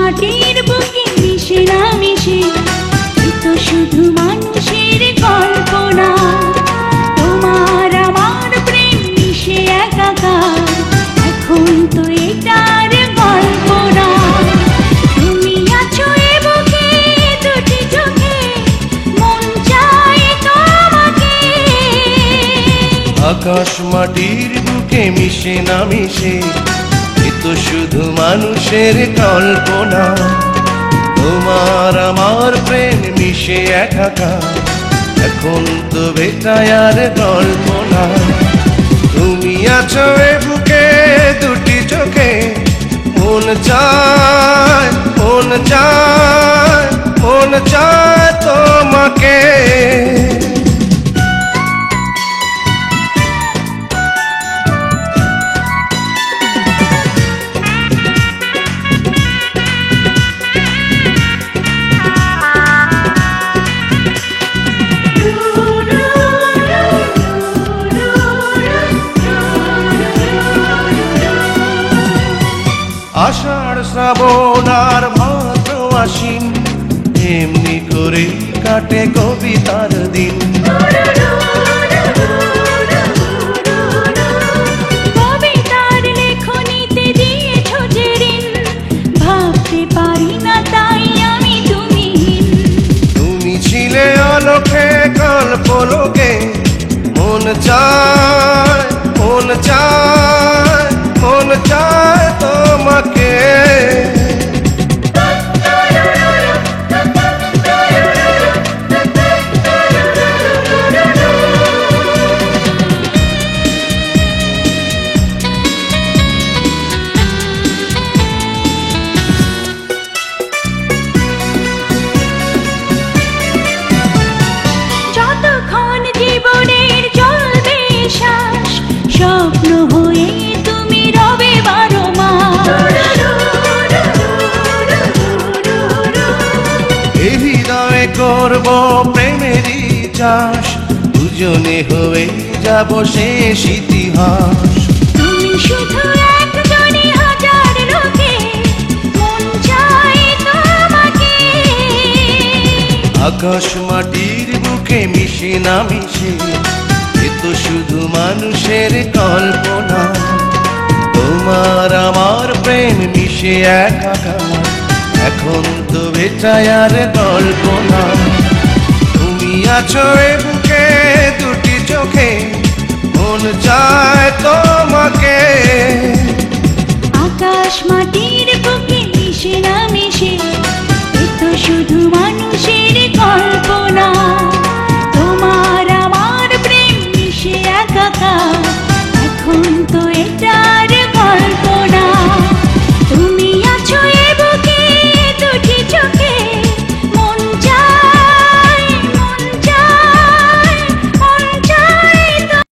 মাটির বুকে মিশে না মিশে, এ তো শুধু মানুষের কল্পনা। তোমার আমার প্রেম মিশে একাকার, এখন তো এটার গল্প না। তুমি আছো এ বুকে দুটি চোখে, মন চায় তোমাকে। আকাশ মাটির বুকে মিশে না মিশে, এ তো শুধু মানুষের কল্পনা। তোমার আমার প্রেম মিশে একাকার, এখন তো বেটায়ার গল্প না। তুমি আছো এ বুকে দুটি চোখে, মন চায় মন চায় মন চায় তোমাকে। আষাঢ় শ্রাবণ আর ভাদ্র আশ্বিন, এমনি করে কাটে কবিতার দিন। কবিতার লেখনীতে দিয়েছো যে ঋণ, ভাবতে পারি না তাই আমি তুমিহীন। তুমি ছিলে আলোকে কল্পলোকে, মন চায় মন চায় মন চায় তোমাকে। যতক্ষণ জীবনের চলবে শ্বাস, স্বপ্ন হয়ে তুমি রবে 12 মাস। এই হৃদয়ে করব প্রেমেরই চাষ, দুজনে হয়ে যাব শেষ ইতিহাস। তুমি শুধু একজনই হাজার লোকে, মন চায় তোমাকে। আকাশ মাটির বুকে মিশে না মিশে, এ তো শুধু মানুষের কল্পনা। তোমার আমার প্রেম মিশে একাকার, এখন তো বেচায়ার কল্পনা। তুমি আছো এ বুকে দুটি চোখে, মন চায় তোমাকে। আকাশ মাটি